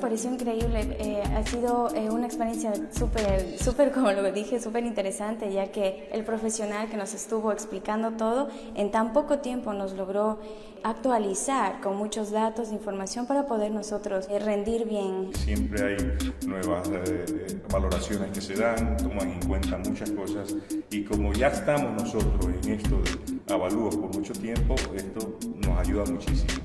pareció increíble. Ha sido una experiencia súper, como lo dije, súper interesante, ya que el profesional que nos estuvo explicando todo en tan poco tiempo nos logró actualizar con muchos datos, información para poder nosotros rendir bien. Siempre hay nuevas valoraciones que se dan, toman en cuenta muchas cosas y como ya estamos nosotros en esto de avalúos por mucho tiempo, esto nos ayuda muchísimo.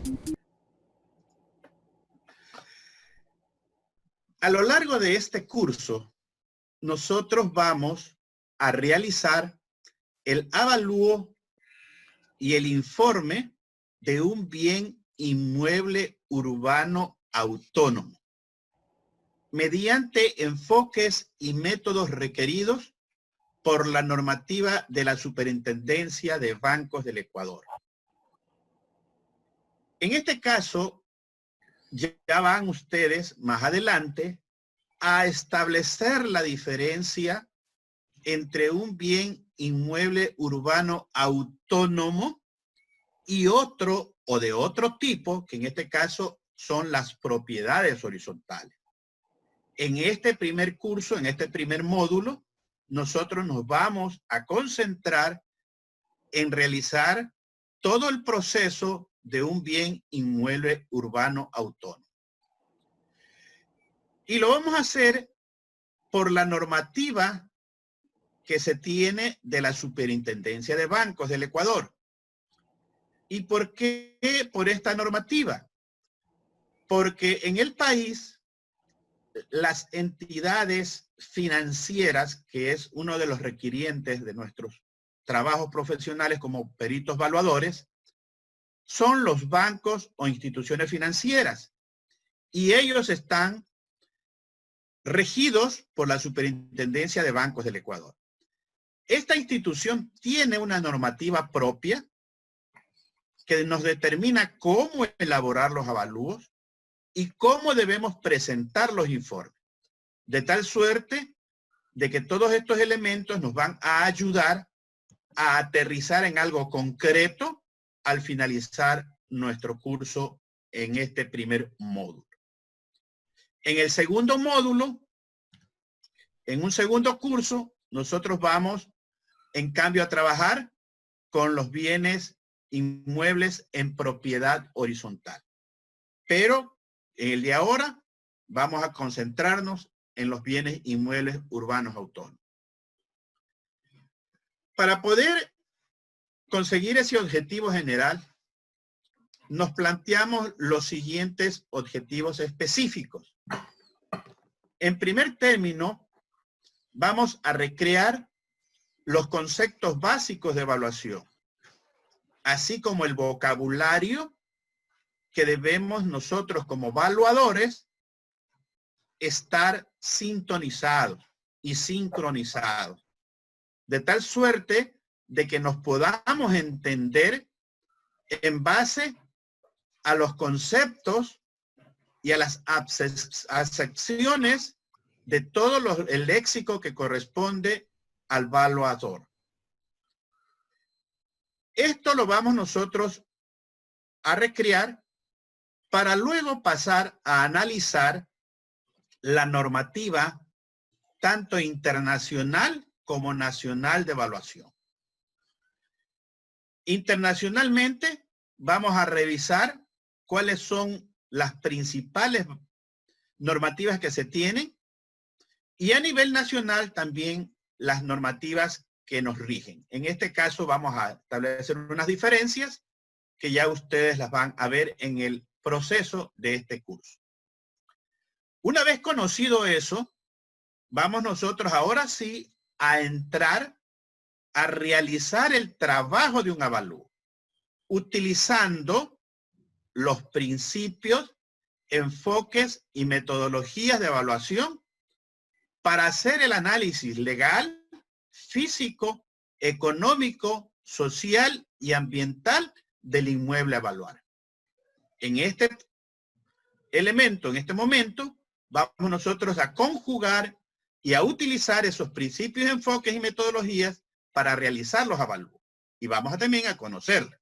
A lo largo de este curso, nosotros vamos a realizar el avalúo y el informe de un bien inmueble urbano autónomo, mediante enfoques y métodos requeridos por la normativa de la Superintendencia de Bancos del Ecuador. En este caso, ya van ustedes más adelante a establecer la diferencia entre un bien inmueble urbano autónomo y otro o de otro tipo, que en este caso son las propiedades horizontales. En este primer curso, en este primer módulo, nosotros nos vamos a concentrar en realizar todo el proceso de un bien inmueble urbano autónomo. Y lo vamos a hacer por la normativa que se tiene de la Superintendencia de Bancos del Ecuador. ¿Y por qué por esta normativa? Porque en el país las entidades financieras, que es uno de los requirientes de nuestros trabajos profesionales como peritos evaluadores, son los bancos o instituciones financieras. Y ellos están regidos por la Superintendencia de Bancos del Ecuador. Esta institución tiene una normativa propia que nos determina cómo elaborar los avalúos y cómo debemos presentar los informes, de tal suerte de que todos estos elementos nos van a ayudar a aterrizar en algo concreto al finalizar nuestro curso en este primer módulo. En el segundo módulo, en un segundo curso, nosotros vamos, en cambio, a trabajar con los bienes inmuebles en propiedad horizontal. Pero en el de ahora vamos a concentrarnos en los bienes inmuebles urbanos autónomos. Para poder conseguir ese objetivo general, nos planteamos los siguientes objetivos específicos. En primer término, vamos a recrear los conceptos básicos de evaluación, así como el vocabulario que debemos nosotros como evaluadores estar sintonizados y sincronizados, de tal suerte de que nos podamos entender en base a los conceptos y a las acepciones de todo el léxico que corresponde al evaluador. Esto lo vamos nosotros a recrear para luego pasar a analizar la normativa tanto internacional como nacional de evaluación. Internacionalmente vamos a revisar cuáles son las principales normativas que se tienen y a nivel nacional también las normativas que nos rigen. En este caso vamos a establecer unas diferencias que ya ustedes las van a ver en el proceso de este curso. Una vez conocido eso, vamos nosotros ahora sí a entrar a realizar el trabajo de un avalúo, utilizando los principios, enfoques y metodologías de evaluación para hacer el análisis legal, físico, económico, social y ambiental del inmueble a evaluar. En este elemento, en este momento, vamos nosotros a conjugar y a utilizar esos principios, enfoques y metodologías para realizar los avalúos. Y vamos también a conocerlos.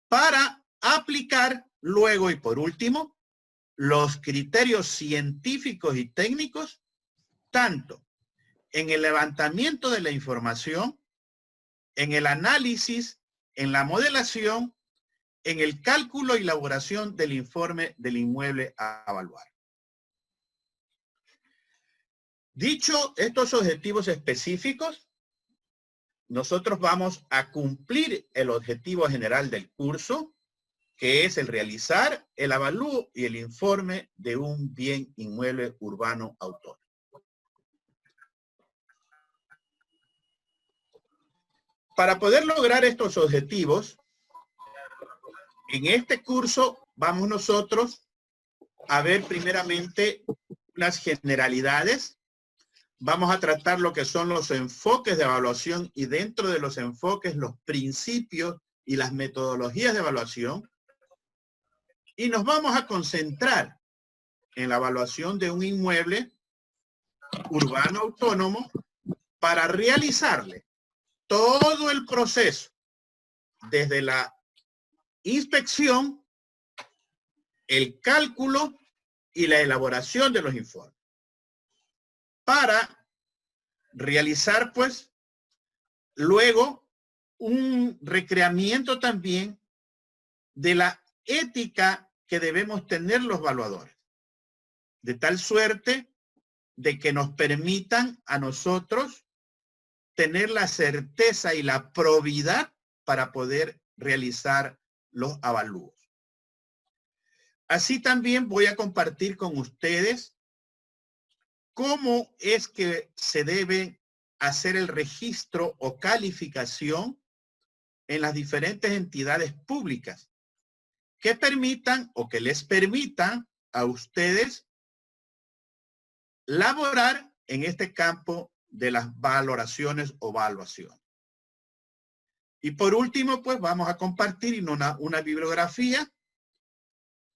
Para aplicar luego y por último, los criterios científicos y técnicos, tanto en el levantamiento de la información, en el análisis, en la modelación, en el cálculo y elaboración del informe del inmueble a evaluar. Dicho estos objetivos específicos, nosotros vamos a cumplir el objetivo general del curso, que es el realizar el avalúo y el informe de un bien inmueble urbano autónomo. Para poder lograr estos objetivos, en este curso vamos nosotros a ver primeramente unas generalidades. Vamos a tratar lo que son los enfoques de evaluación y dentro de los enfoques los principios y las metodologías de evaluación. Y nos vamos a concentrar en la evaluación de un inmueble urbano autónomo para realizarle todo el proceso desde la inspección, el cálculo y la elaboración de los informes para realizar pues luego un recreamiento también de la ética que debemos tener los evaluadores, de tal suerte de que nos permitan a nosotros tener la certeza y la probidad para poder realizar los avalúos. Así también voy a compartir con ustedes cómo es que se debe hacer el registro o calificación en las diferentes entidades públicas que permitan o que les permitan a ustedes laborar en este campo de las valoraciones o evaluaciones. Y por último, pues vamos a compartir una bibliografía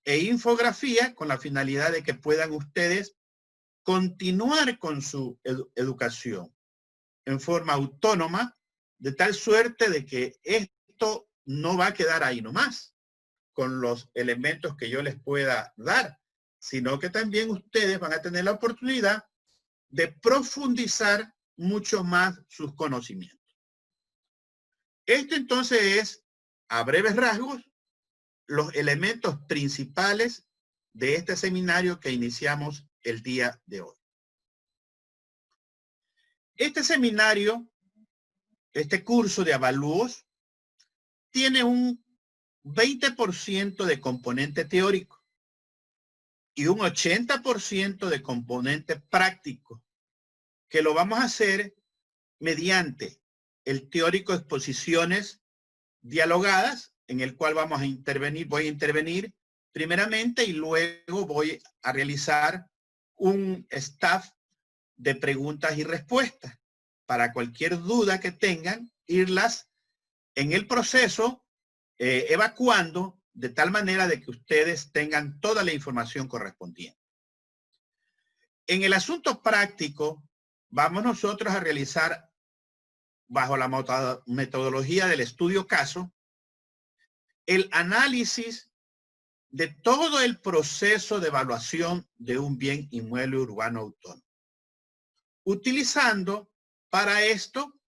e infografía con la finalidad de que puedan ustedes continuar con su educación en forma autónoma, de tal suerte de que esto no va a quedar ahí nomás con los elementos que yo les pueda dar, sino que también ustedes van a tener la oportunidad de profundizar mucho más sus conocimientos. Esto entonces es, a breves rasgos, los elementos principales de este seminario que iniciamos el día de hoy. Este seminario, este curso de avalúos, tiene un 20% de componente teórico y un 80% de componente práctico, que lo vamos a hacer mediante el teórico exposiciones dialogadas, en el cual vamos a intervenir, voy a intervenir primeramente y luego voy a realizar un staff de preguntas y respuestas para cualquier duda que tengan, irlas en el proceso evacuando de tal manera de que ustedes tengan toda la información correspondiente. En el asunto práctico, vamos nosotros a realizar, bajo la metodología del estudio caso, el análisis de todo el proceso de evaluación de un bien inmueble urbano autónomo, utilizando para esto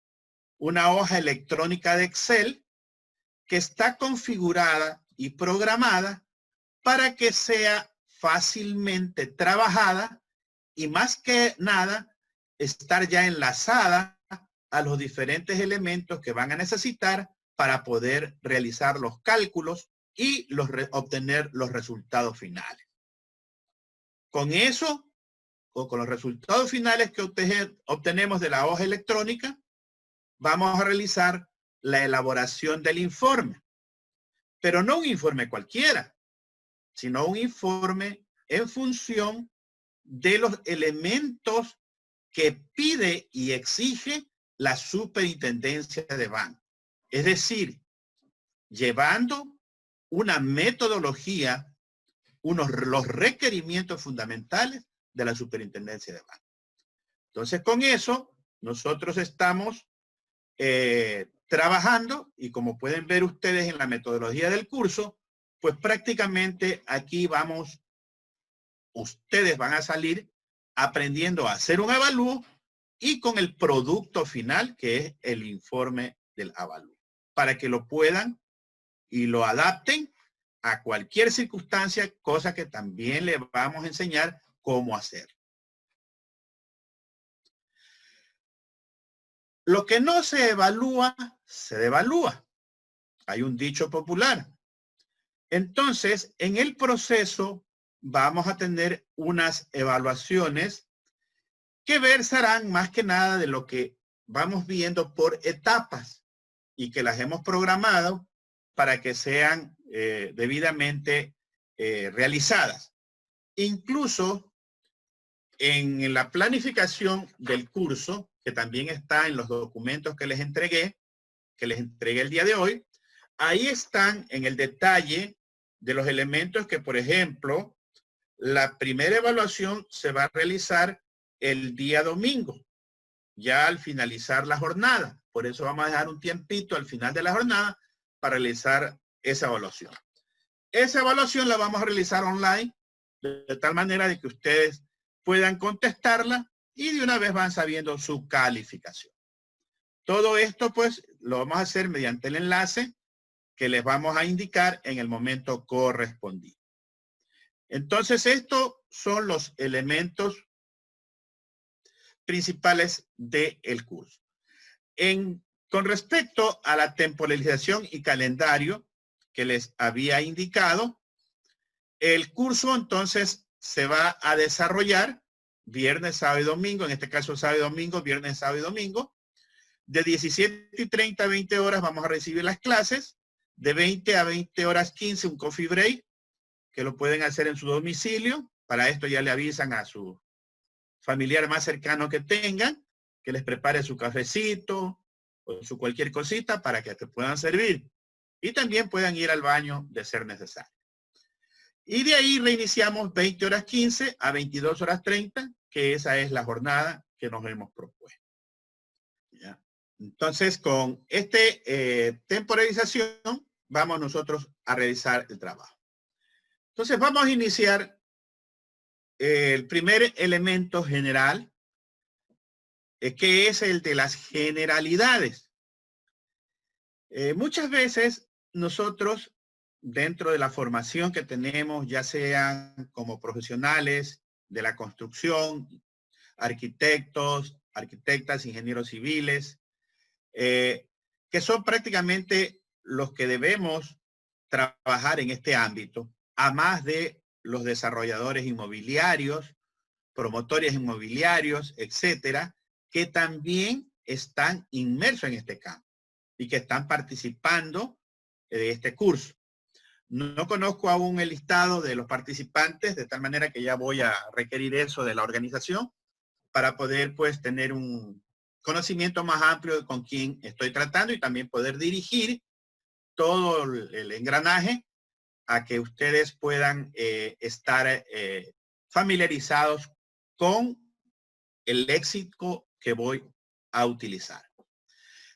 una hoja electrónica de Excel que está configurada y programada para que sea fácilmente trabajada y más que nada estar ya enlazada a los diferentes elementos que van a necesitar para poder realizar los cálculos y obtener los resultados finales. Con eso, o con los resultados finales que obtenemos de la hoja electrónica, vamos a realizar la elaboración del informe. Pero no un informe cualquiera, sino un informe en función de los elementos que pide y exige la superintendencia de banco. Es decir, llevando una metodología, los requerimientos fundamentales de la superintendencia de banco. Entonces, con eso, nosotros estamos trabajando y como pueden ver ustedes en la metodología del curso, pues prácticamente aquí vamos ustedes van a salir aprendiendo a hacer un avalúo y con el producto final, que es el informe del avalúo, para que lo puedan y lo adapten a cualquier circunstancia, cosa que también les vamos a enseñar cómo hacer. Lo que no se evalúa, se devalúa. Hay un dicho popular. Entonces, en el proceso vamos a tener unas evaluaciones que versarán más que nada de lo que vamos viendo por etapas y que las hemos programado para que sean debidamente realizadas. Incluso en la planificación del curso, que también está en los documentos que les entregué el día de hoy, ahí están en el detalle de los elementos que, por ejemplo, la primera evaluación se va a realizar el día domingo, ya al finalizar la jornada. Por eso vamos a dejar un tiempito al final de la jornada para realizar esa evaluación. Esa evaluación la vamos a realizar online, de tal manera de que ustedes puedan contestarla y de una vez van sabiendo su calificación. Todo esto, pues, lo vamos a hacer mediante el enlace que les vamos a indicar en el momento correspondiente. Entonces, estos son los elementos principales del curso. Con respecto a la temporalización y calendario que les había indicado, el curso entonces se va a desarrollar viernes, sábado y domingo, en este caso sábado y domingo, viernes, sábado y domingo. De 17:30 a 20 horas vamos a recibir las clases. De 20 a 20 horas 15 un coffee break, que lo pueden hacer en su domicilio. Para esto ya le avisan a su familiar más cercano que tengan, que les prepare su cafecito o su cualquier cosita para que te puedan servir. Y también puedan ir al baño de ser necesario. Y de ahí reiniciamos 20 horas 15 a 22 horas 30, que esa es la jornada que nos hemos propuesto. ¿Ya? Entonces, con temporalización, vamos nosotros a realizar el trabajo. Entonces, vamos a iniciar el primer elemento general, que es el de las generalidades. Muchas veces nosotros, dentro de la formación que tenemos, ya sean como profesionales de la construcción, arquitectos, arquitectas, ingenieros civiles, que son prácticamente los que debemos trabajar en este ámbito, a más de los desarrolladores inmobiliarios, promotores inmobiliarios, etcétera, que también están inmersos en este campo y que están participando de este curso. No conozco aún el listado de los participantes, de tal manera que ya voy a requerir eso de la organización para poder, pues, tener un conocimiento más amplio de con quién estoy tratando y también poder dirigir todo el engranaje a que ustedes puedan estar familiarizados con el léxico que voy a utilizar.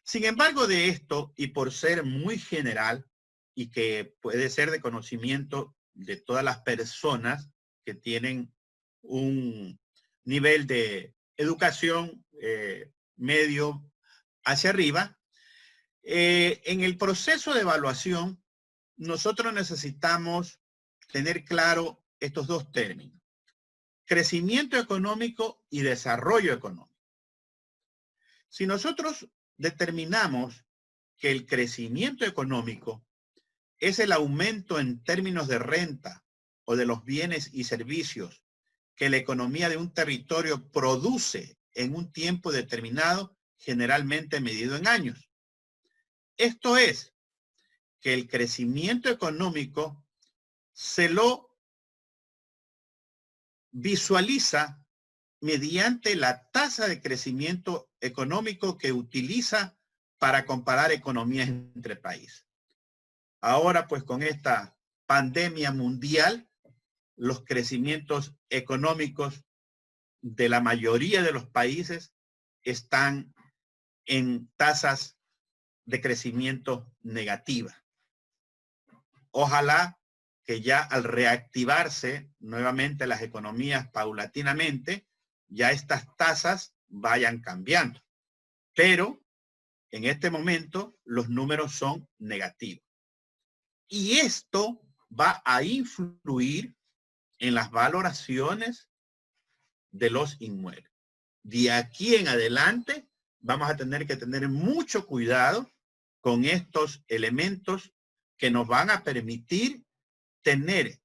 Sin embargo, de esto, y por ser muy general y que puede ser de conocimiento de todas las personas que tienen un nivel de educación medio hacia arriba, en el proceso de evaluación, nosotros necesitamos tener claro estos dos términos: crecimiento económico y desarrollo económico. Si nosotros determinamos que el crecimiento económico es el aumento en términos de renta o de los bienes y servicios que la economía de un territorio produce en un tiempo determinado, generalmente medido en años. Esto es, que el crecimiento económico se lo visualiza mediante la tasa de crecimiento económico que utiliza para comparar economías entre países. Ahora, pues, con esta pandemia mundial, los crecimientos económicos de la mayoría de los países están en tasas de crecimiento negativa. Ojalá que ya al reactivarse nuevamente las economías paulatinamente, ya estas tasas vayan cambiando. Pero en este momento los números son negativos. Y esto va a influir en las valoraciones de los inmuebles. De aquí en adelante vamos a tener que tener mucho cuidado con estos elementos que nos van a permitir tener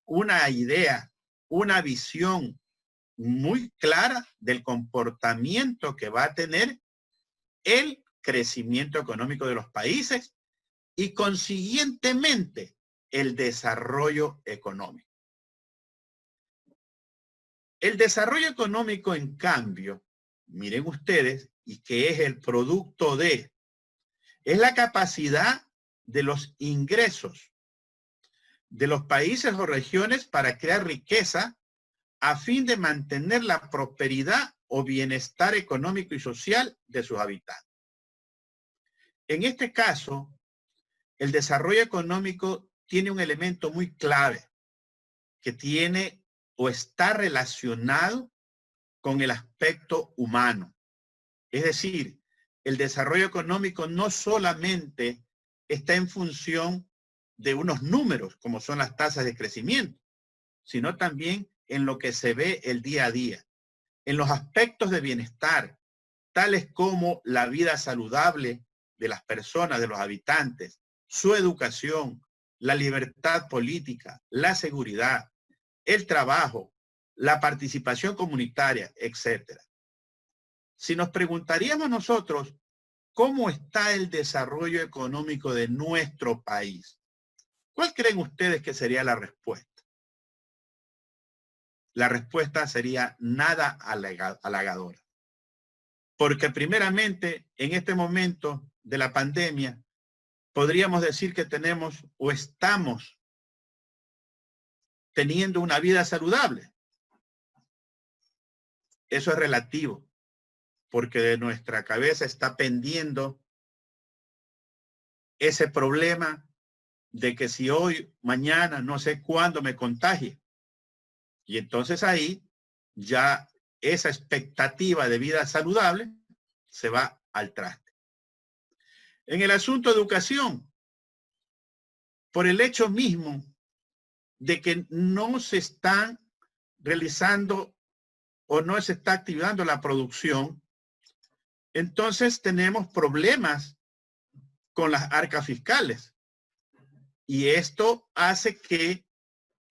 una idea, una visión muy clara del comportamiento que va a tener el crecimiento económico de los países y consiguientemente el desarrollo económico. El desarrollo económico, en cambio, miren ustedes, y que es el producto de, es la capacidad de los ingresos de los países o regiones para crear riqueza a fin de mantener la prosperidad o bienestar económico y social de sus habitantes. En este caso, el desarrollo económico tiene un elemento muy clave que tiene o está relacionado con el aspecto humano. Es decir, el desarrollo económico no solamente está en función de unos números, como son las tasas de crecimiento, sino también en lo que se ve el día a día, en los aspectos de bienestar, tales como la vida saludable de las personas, de los habitantes, su educación, la libertad política, la seguridad, el trabajo, la participación comunitaria, etc. Si nos preguntaríamos nosotros, ¿cómo está el desarrollo económico de nuestro país? ¿Cuál creen ustedes que sería la respuesta? La respuesta sería nada halagadora. Porque primeramente, en este momento de la pandemia, podríamos decir que tenemos o estamos teniendo una vida saludable. Eso es relativo, porque de nuestra cabeza está pendiendo ese problema de que si hoy, mañana, no sé cuándo me contagie. Y entonces ahí ya esa expectativa de vida saludable se va al traste. En el asunto de educación, por el hecho mismo de que no se están realizando o no se está activando la producción, entonces tenemos problemas con las arcas fiscales. Y esto hace que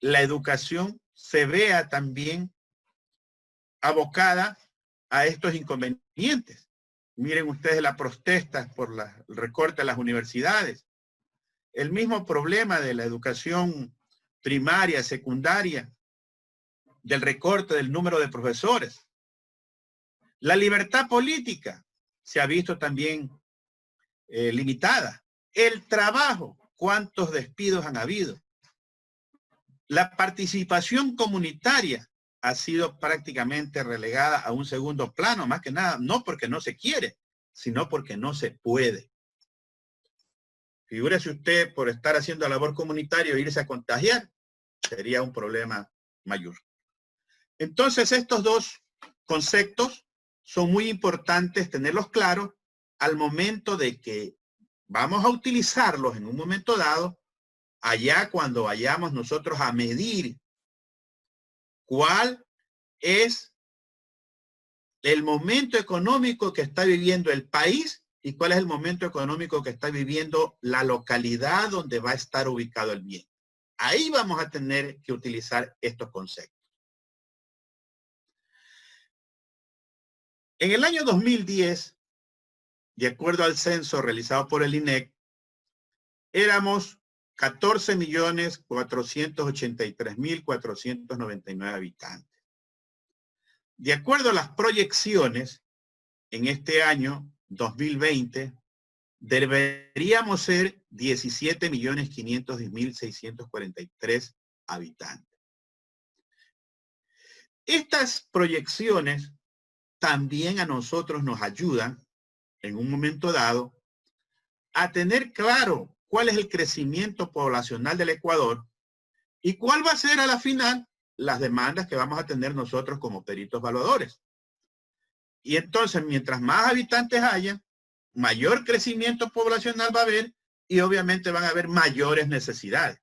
la educación se vea también abocada a estos inconvenientes. Miren ustedes las protestas por el recorte a las universidades. El mismo problema de la educación primaria, secundaria, del recorte del número de profesores. La libertad política se ha visto también limitada. El trabajo, ¿cuántos despidos han habido? La participación comunitaria ha sido prácticamente relegada a un segundo plano, más que nada, no porque no se quiere, sino porque no se puede. Figúrese usted, por estar haciendo labor comunitaria, irse a contagiar, sería un problema mayor. Entonces, estos dos conceptos son muy importantes tenerlos claros al momento de que vamos a utilizarlos en un momento dado, allá cuando vayamos nosotros a medir cuál es el momento económico que está viviendo el país y cuál es el momento económico que está viviendo la localidad donde va a estar ubicado el bien. Ahí vamos a tener que utilizar estos conceptos. En el año 2010, de acuerdo al censo realizado por el INEC, éramos 14.483.499 habitantes. De acuerdo a las proyecciones, en este año 2020, deberíamos ser 17.510.643 habitantes. Estas proyecciones también a nosotros nos ayudan, en un momento dado, a tener claro cuál es el crecimiento poblacional del Ecuador ¿Y cuál va a ser a la final? Las demandas que vamos a tener nosotros como peritos evaluadores. Y entonces, mientras más habitantes haya, mayor crecimiento poblacional va a haber y obviamente van a haber mayores necesidades.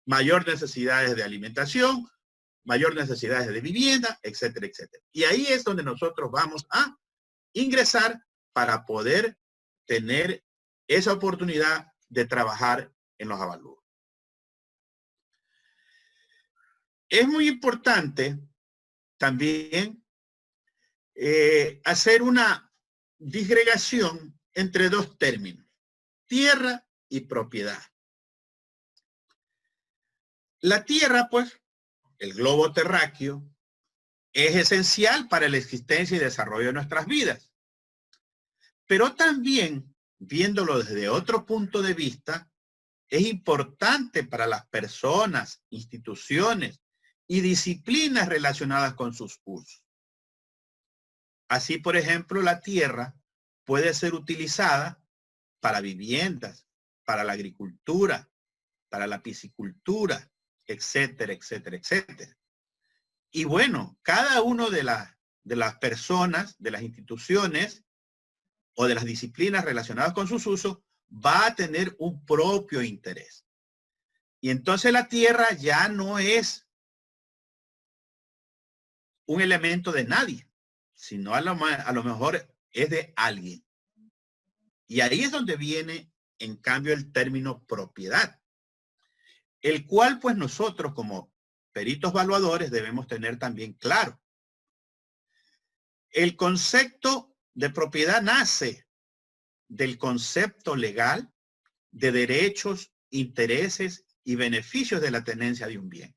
Mayor necesidades de alimentación, mayor necesidades de vivienda, etcétera, etcétera. Y ahí es donde nosotros vamos a ingresar para poder tener esa oportunidad de trabajar en los avalúos. Es muy importante también hacer una disgregación entre dos términos, tierra y propiedad. La tierra, pues, el globo terráqueo, es esencial para la existencia y desarrollo de nuestras vidas. Pero también, viéndolo desde otro punto de vista, es importante para las personas, instituciones y disciplinas relacionadas con sus usos. Así, por ejemplo, la tierra puede ser utilizada para viviendas, para la agricultura, para la piscicultura, etcétera, etcétera, etcétera. Y bueno, cada uno de las personas, de las instituciones o de las disciplinas relacionadas con sus usos va a tener un propio interés. Y entonces la tierra ya no es un elemento de nadie, sino a lo mejor es de alguien. Y ahí es donde viene, en cambio, el término propiedad, el cual pues nosotros como peritos evaluadores debemos tener también claro. El concepto de propiedad nace del concepto legal de derechos, intereses y beneficios de la tenencia de un bien,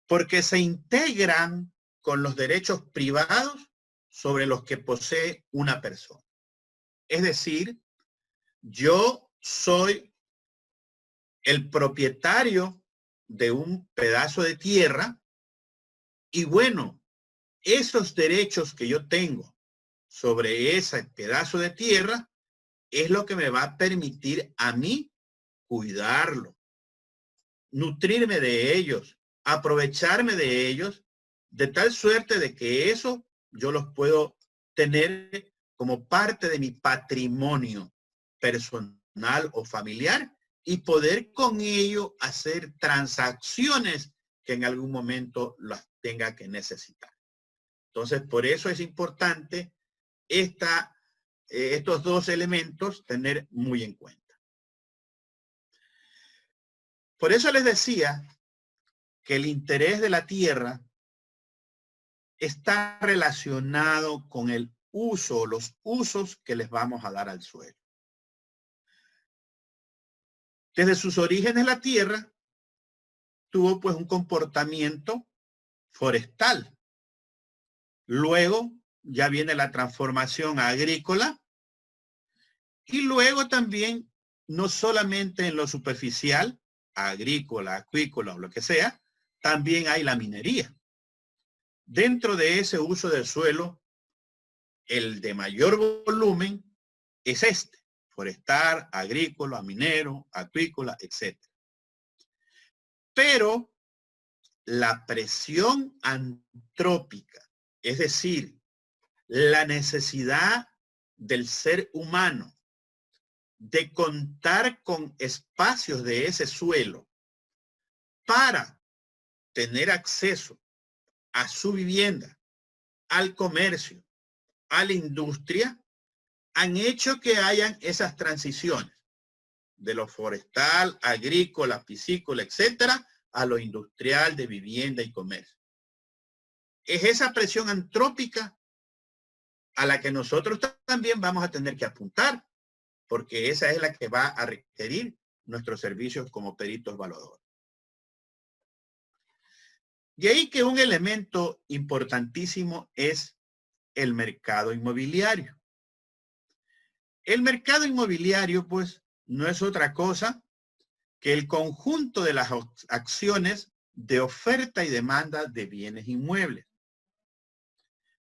porque se integran con los derechos privados sobre los que posee una persona. Es decir, yo soy el propietario de un pedazo de tierra y bueno, esos derechos que yo tengo sobre ese pedazo de tierra es lo que me va a permitir a mí cuidarlo, nutrirme de ellos, aprovecharme de ellos, de tal suerte de que eso yo los puedo tener como parte de mi patrimonio personal o familiar y poder con ello hacer transacciones que en algún momento las tenga que necesitar. Entonces, por eso es importante estos dos elementos tener muy en cuenta. Por eso les decía que el interés de la tierra está relacionado con el uso, los usos que les vamos a dar al suelo. Desde sus orígenes la tierra tuvo pues un comportamiento forestal. Luego ya viene la transformación agrícola y luego también no solamente en lo superficial, agrícola, acuícola o lo que sea, también hay la minería. Dentro de ese uso del suelo, el de mayor volumen es este, forestal, agrícola, minero, acuícola, etc. Pero la presión antrópica, es decir, la necesidad del ser humano de contar con espacios de ese suelo para tener acceso a su vivienda, al comercio, a la industria, han hecho que hayan esas transiciones de lo forestal, agrícola, piscícola, etcétera, a lo industrial de vivienda y comercio. Es esa presión antrópica a la que nosotros también vamos a tener que apuntar, porque esa es la que va a requerir nuestros servicios como peritos evaluadores. De ahí que un elemento importantísimo es el mercado inmobiliario. El mercado inmobiliario, pues, no es otra cosa que el conjunto de las acciones de oferta y demanda de bienes inmuebles.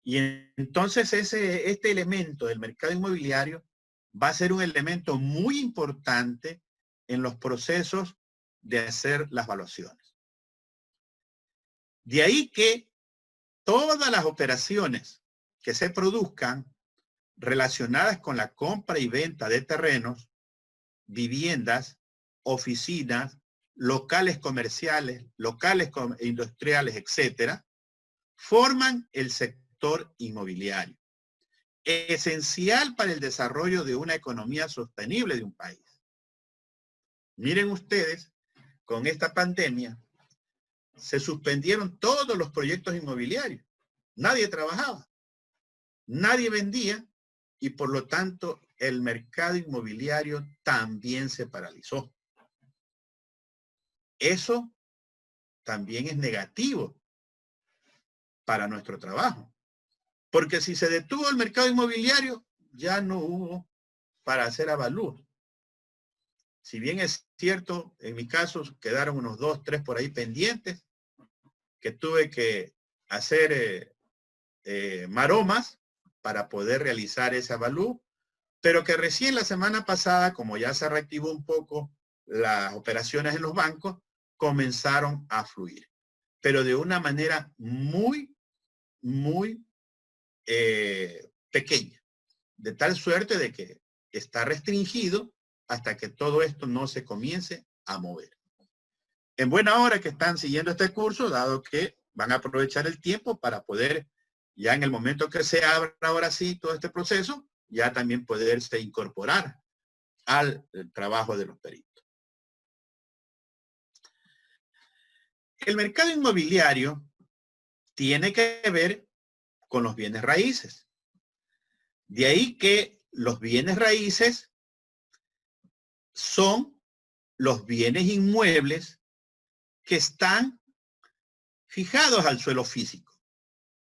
Y entonces este elemento del mercado inmobiliario va a ser un elemento muy importante en los procesos de hacer las evaluaciones. De ahí que todas las operaciones que se produzcan relacionadas con la compra y venta de terrenos, viviendas, oficinas, locales comerciales, locales industriales, etcétera, forman el sector inmobiliario, esencial para el desarrollo de una economía sostenible de un país. Miren ustedes, con esta pandemia se suspendieron todos los proyectos inmobiliarios. Nadie trabajaba, nadie vendía y por lo tanto el mercado inmobiliario también se paralizó. Eso también es negativo para nuestro trabajo. Porque si se detuvo el mercado inmobiliario, ya no hubo para hacer avalúos. Si bien es cierto, en mi caso quedaron unos 2, 3 por ahí pendientes, que tuve que hacer maromas para poder realizar ese avalúo, pero que recién la semana pasada, como ya se reactivó un poco las operaciones en los bancos, comenzaron a fluir. Pero de una manera muy, muy pequeña, de tal suerte de que está restringido hasta que todo esto no se comience a mover. En buena hora que están siguiendo este curso, dado que van a aprovechar el tiempo para poder, ya en el momento que se abra ahora sí todo este proceso, ya también poderse incorporar al trabajo de los peritos. El mercado inmobiliario tiene que ver con los bienes raíces. De ahí que los bienes raíces son los bienes inmuebles que están fijados al suelo físico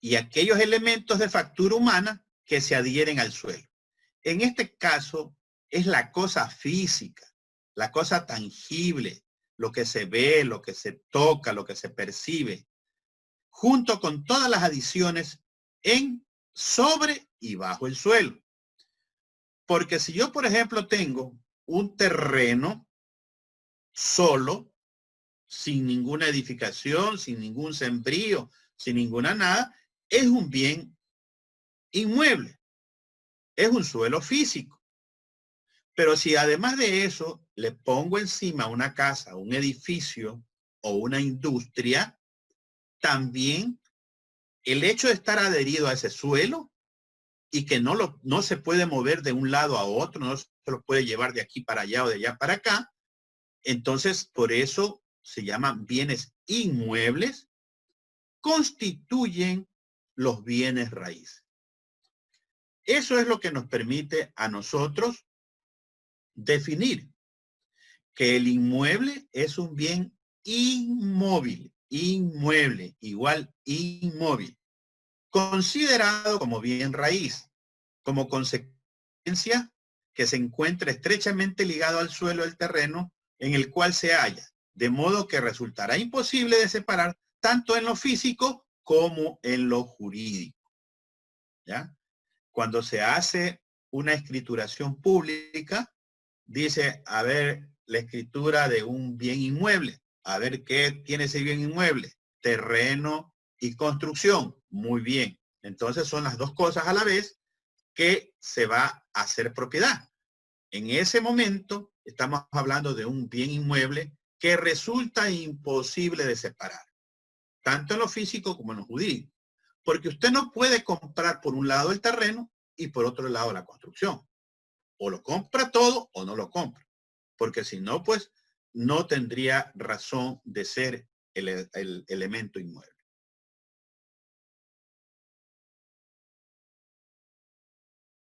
y aquellos elementos de factura humana que se adhieren al suelo. En este caso es la cosa física, la cosa tangible, lo que se ve, lo que se toca, lo que se percibe, junto con todas las adiciones en, sobre y bajo el suelo. Porque si yo, por ejemplo, tengo un terreno solo, sin ninguna edificación, sin ningún sembrío, sin ninguna nada, es un bien inmueble, es un suelo físico. Pero si además de eso le pongo encima una casa, un edificio o una industria, también el hecho de estar adherido a ese suelo y que no se puede mover de un lado a otro, no se lo puede llevar de aquí para allá o de allá para acá, entonces por eso se llaman bienes inmuebles, constituyen los bienes raíces. Eso es lo que nos permite a nosotros definir que el inmueble es un bien inmóvil, inmueble, igual inmóvil, considerado como bien raíz, como consecuencia que se encuentra estrechamente ligado al suelo del terreno en el cual se halla, de modo que resultará imposible de separar tanto en lo físico como en lo jurídico. ¿Ya? Cuando se hace una escrituración pública, dice, a ver, la escritura de un bien inmueble, a ver qué tiene ese bien inmueble, terreno y construcción, muy bien. Entonces son las dos cosas a la vez que se va a hacer propiedad. En ese momento estamos hablando de un bien inmueble que resulta imposible de separar, tanto en lo físico como en lo jurídico, porque usted no puede comprar por un lado el terreno y por otro lado la construcción. O lo compra todo o no lo compra, porque si no, pues no tendría razón de ser el elemento inmueble.